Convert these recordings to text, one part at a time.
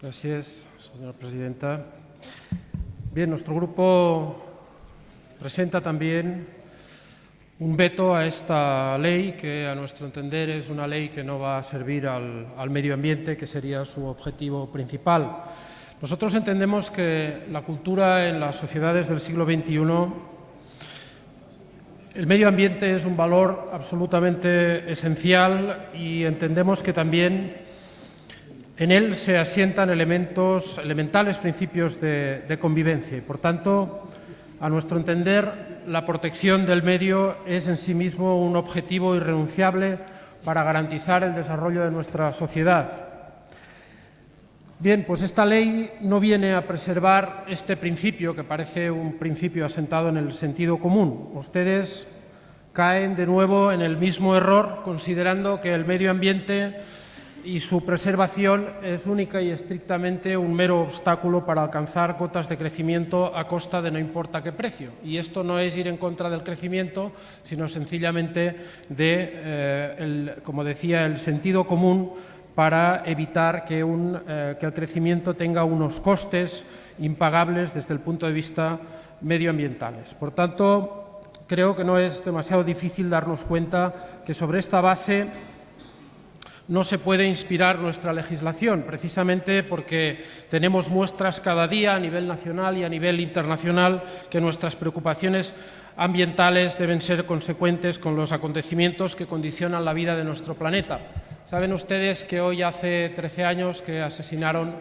Gracias, señora presidenta. Bien, nuestro grupo presenta también un veto a esta ley que, a nuestro entender, es una ley que no va a servir al medio ambiente, que sería su objetivo principal. Nosotros entendemos que la cultura en las sociedades del siglo XXI, el medio ambiente es un valor absolutamente esencial y entendemos que también en él se asientan elementales principios de convivencia y, por tanto, a nuestro entender, la protección del medio es en sí mismo un objetivo irrenunciable para garantizar el desarrollo de nuestra sociedad. Bien, pues esta ley no viene a preservar este principio, que parece un principio asentado en el sentido común. Ustedes caen de nuevo en el mismo error, considerando que el medio ambiente y su preservación es única y estrictamente un mero obstáculo para alcanzar cotas de crecimiento a costa de no importa qué precio. Y esto no es ir en contra del crecimiento, sino sencillamente de, como decía, el sentido común para evitar que el crecimiento tenga unos costes impagables desde el punto de vista medioambientales. Por tanto, creo que no es demasiado difícil darnos cuenta que sobre esta base no se puede inspirar nuestra legislación, precisamente porque tenemos muestras cada día a nivel nacional y a nivel internacional que nuestras preocupaciones ambientales deben ser consecuentes con los acontecimientos que condicionan la vida de nuestro planeta. Saben ustedes que hoy hace 13 años que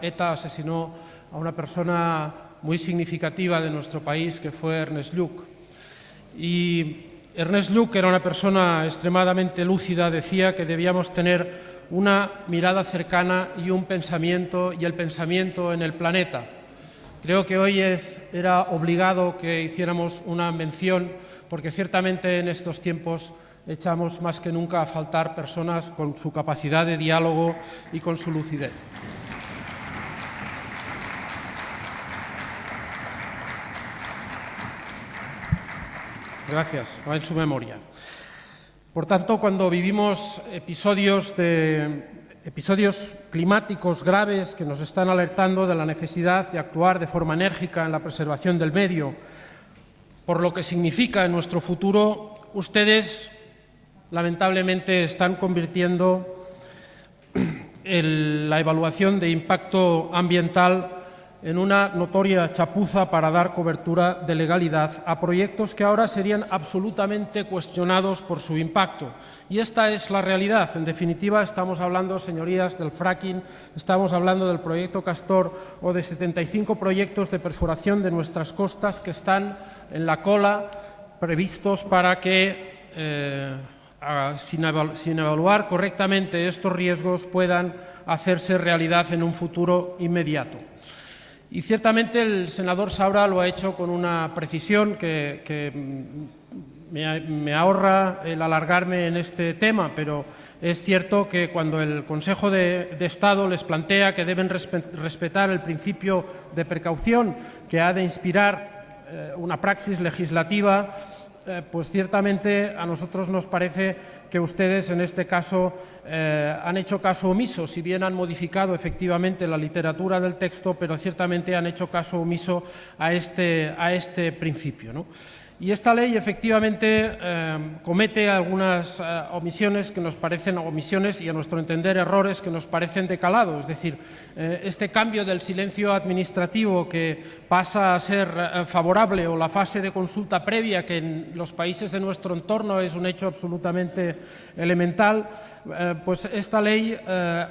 ETA asesinó a una persona muy significativa de nuestro país, que fue Ernest Lluch. Y Ernest Lluch era una persona extremadamente lúcida, decía que debíamos tener una mirada cercana y el pensamiento en el planeta. Creo que hoy era obligado que hiciéramos una mención, porque ciertamente en estos tiempos echamos más que nunca a faltar personas con su capacidad de diálogo y con su lucidez. Gracias, va en su memoria. Por tanto, cuando vivimos episodios climáticos graves que nos están alertando de la necesidad de actuar de forma enérgica en la preservación del medio, por lo que significa en nuestro futuro, ustedes lamentablemente están convirtiendo la evaluación de impacto ambiental en una notoria chapuza para dar cobertura de legalidad a proyectos que ahora serían absolutamente cuestionados por su impacto. Y esta es la realidad. En definitiva, estamos hablando, señorías, del fracking, estamos hablando del proyecto Castor o de 75 proyectos de perforación de nuestras costas que están en la cola, previstos para que, sin evaluar correctamente estos riesgos, puedan hacerse realidad en un futuro inmediato. Y ciertamente el senador Saura lo ha hecho con una precisión que me ahorra el alargarme en este tema, pero es cierto que cuando el Consejo de Estado les plantea que deben respetar el principio de precaución que ha de inspirar una praxis legislativa, pues ciertamente a nosotros nos parece que ustedes en este caso han hecho caso omiso, si bien han modificado efectivamente la literatura del texto, pero ciertamente han hecho caso omiso a este principio, ¿no? Y esta ley efectivamente comete algunas omisiones que nos parecen omisiones y, a nuestro entender, errores que nos parecen de calado. Es decir, este cambio del silencio administrativo que pasa a ser favorable, o la fase de consulta previa, que en los países de nuestro entorno es un hecho absolutamente elemental, pues esta ley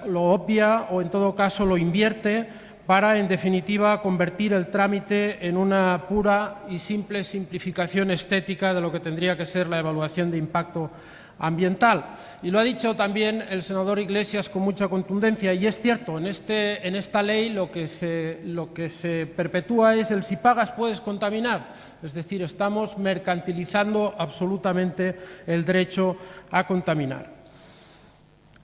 lo obvia o, en todo caso, lo invierte para, en definitiva, convertir el trámite en una pura y simple simplificación estética de lo que tendría que ser la evaluación de impacto ambiental. Y lo ha dicho también el senador Iglesias con mucha contundencia, y es cierto, en esta ley lo que se perpetúa es el si pagas puedes contaminar, es decir, estamos mercantilizando absolutamente el derecho a contaminar.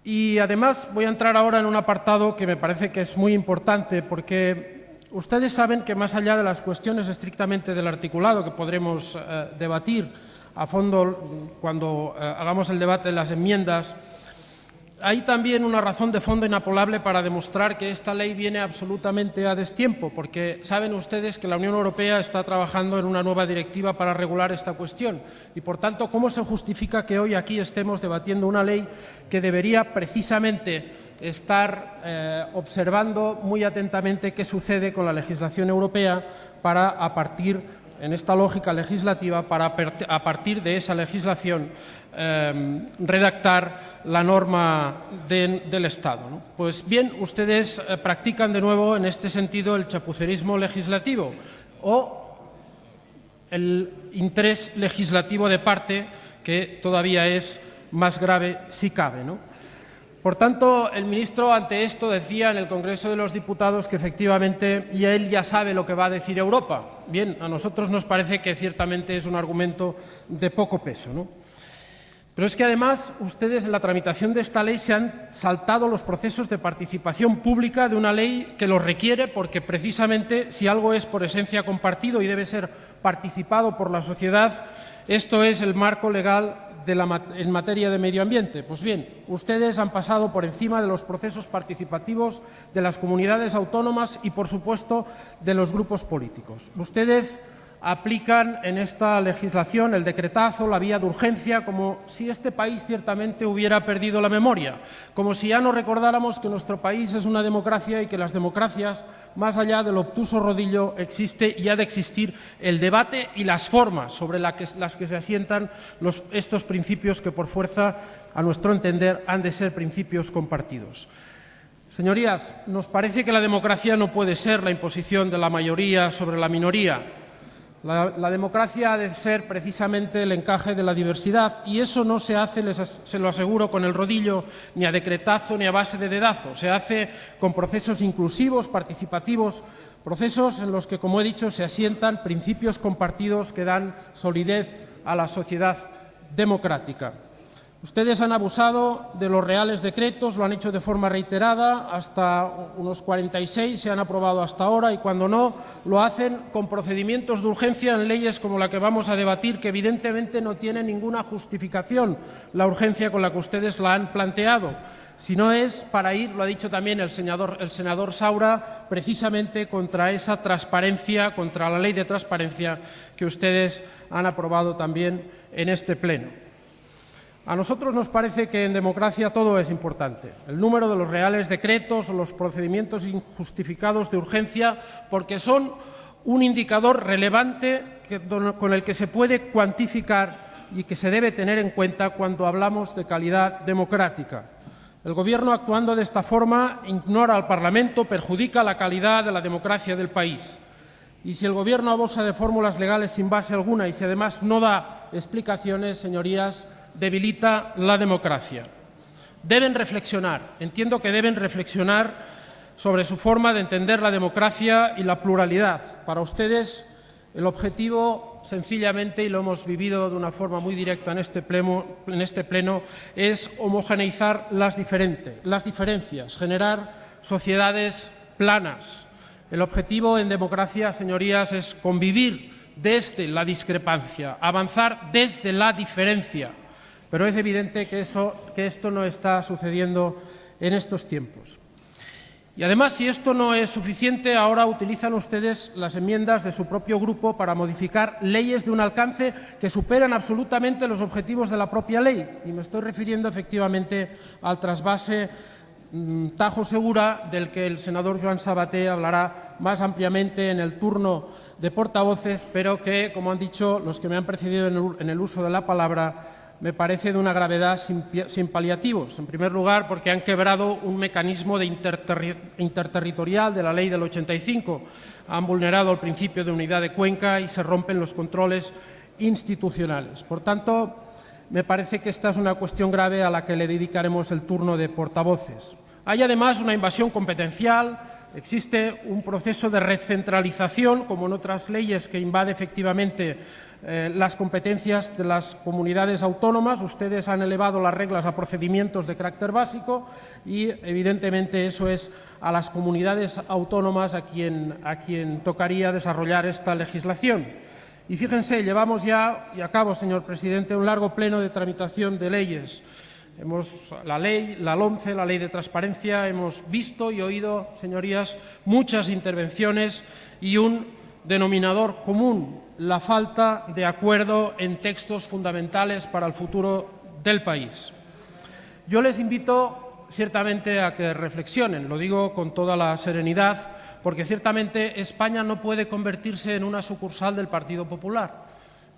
Y además voy a entrar ahora en un apartado que me parece que es muy importante, porque ustedes saben que, más allá de las cuestiones estrictamente del articulado, que podremos debatir a fondo cuando hagamos el debate de las enmiendas, Hay también una razón de fondo inapelable para demostrar que esta ley viene absolutamente a destiempo, porque saben ustedes que la Unión Europea está trabajando en una nueva directiva para regular esta cuestión y, por tanto, ¿cómo se justifica que hoy aquí estemos debatiendo una ley que debería precisamente estar observando muy atentamente qué sucede con la legislación europea para, a partir en esta lógica legislativa, para a partir de esa legislación redactar la norma del Estado, ¿no? Pues bien, ustedes practican de nuevo en este sentido el chapucerismo legislativo o el interés legislativo de parte, que todavía es más grave si cabe, ¿no? Por tanto, el ministro ante esto decía en el Congreso de los Diputados que efectivamente y él ya sabe lo que va a decir Europa. Bien, a nosotros nos parece que ciertamente es un argumento de poco peso, ¿no? Pero es que además ustedes en la tramitación de esta ley se han saltado los procesos de participación pública de una ley que los requiere, porque precisamente si algo es por esencia compartido y debe ser participado por la sociedad, esto es el marco legal en materia de medio ambiente. Pues bien, ustedes han pasado por encima de los procesos participativos de las comunidades autónomas y, por supuesto, de los grupos políticos. Ustedes aplican en esta legislación el decretazo, la vía de urgencia, como si este país ciertamente hubiera perdido la memoria, como si ya no recordáramos que nuestro país es una democracia y que las democracias, más allá del obtuso rodillo, existe y ha de existir el debate y las formas sobre las que se asientan estos principios que, por fuerza, a nuestro entender, han de ser principios compartidos. Señorías, nos parece que la democracia no puede ser la imposición de la mayoría sobre la minoría. La democracia ha de ser precisamente el encaje de la diversidad y eso no se hace, se lo aseguro, con el rodillo, ni a decretazo ni a base de dedazo. Se hace con procesos inclusivos, participativos, procesos en los que, como he dicho, se asientan principios compartidos que dan solidez a la sociedad democrática. Ustedes han abusado de los reales decretos, lo han hecho de forma reiterada, hasta unos 46 se han aprobado hasta ahora y, cuando no, lo hacen con procedimientos de urgencia en leyes como la que vamos a debatir, que evidentemente no tiene ninguna justificación la urgencia con la que ustedes la han planteado. Si no es para ir, lo ha dicho también el senador Saura, precisamente contra esa transparencia, contra la ley de transparencia que ustedes han aprobado también en este Pleno. A nosotros nos parece que en democracia todo es importante. El número de los reales decretos o los procedimientos injustificados de urgencia, porque son un indicador relevante con el que se puede cuantificar y que se debe tener en cuenta cuando hablamos de calidad democrática. El Gobierno, actuando de esta forma, ignora al Parlamento, perjudica la calidad de la democracia del país. Y si el Gobierno abusa de fórmulas legales sin base alguna y si además no da explicaciones, señorías, debilita la democracia. Deben reflexionar, entiendo que deben reflexionar sobre su forma de entender la democracia y la pluralidad. Para ustedes, el objetivo, sencillamente, y lo hemos vivido de una forma muy directa en este pleno, es homogeneizar las diferencias, generar sociedades planas. El objetivo en democracia, señorías, es convivir desde la discrepancia, avanzar desde la diferencia. Pero es evidente que esto no está sucediendo en estos tiempos. Y además, si esto no es suficiente, ahora utilizan ustedes las enmiendas de su propio grupo para modificar leyes de un alcance que superan absolutamente los objetivos de la propia ley. Y me estoy refiriendo efectivamente al trasvase Tajo Segura, del que el senador Joan Sabaté hablará más ampliamente en el turno de portavoces, pero que, como han dicho los que me han precedido en el uso de la palabra, me parece de una gravedad sin paliativos. En primer lugar, porque han quebrado un mecanismo interterritorial de la Ley del 85, han vulnerado el principio de unidad de Cuenca y se rompen los controles institucionales. Por tanto, me parece que esta es una cuestión grave a la que le dedicaremos el turno de portavoces. Hay además una invasión competencial, existe un proceso de recentralización, como en otras leyes, que invade efectivamente las competencias de las comunidades autónomas. Ustedes han elevado las reglas a procedimientos de carácter básico y, evidentemente, eso es a las comunidades autónomas a quien tocaría desarrollar esta legislación. Y fíjense, llevamos ya, y acabo, señor presidente, un largo pleno de tramitación de leyes. La ley, la LOMCE, la Ley de Transparencia, hemos visto y oído, señorías, muchas intervenciones y un denominador común, la falta de acuerdo en textos fundamentales para el futuro del país. Yo les invito ciertamente a que reflexionen, lo digo con toda la serenidad, porque ciertamente España no puede convertirse en una sucursal del Partido Popular.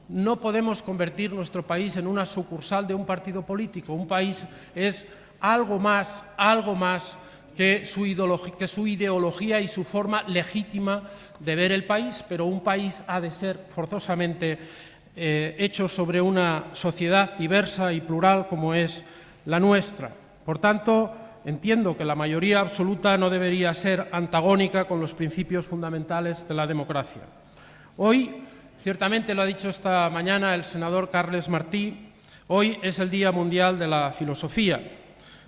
No podemos convertir nuestro país en una sucursal de un partido político. Un país es algo más que su ideología y su forma legítima de ver el país, pero un país ha de ser forzosamente hecho sobre una sociedad diversa y plural como es la nuestra. Por tanto, entiendo que la mayoría absoluta no debería ser antagónica con los principios fundamentales de la democracia. Hoy, ciertamente lo ha dicho esta mañana el senador Carles Martí, hoy es el Día Mundial de la Filosofía.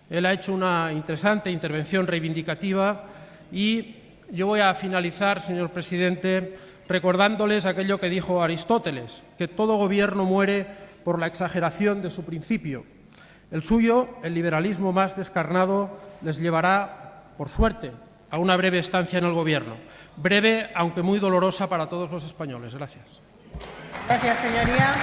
Él ha hecho una interesante intervención reivindicativa y yo voy a finalizar, señor presidente, recordándoles aquello que dijo Aristóteles, que todo gobierno muere por la exageración de su principio. El suyo, el liberalismo más descarnado, les llevará, por suerte, a una breve estancia en el gobierno. Breve, aunque muy dolorosa para todos los españoles. Gracias. Gracias, señoría.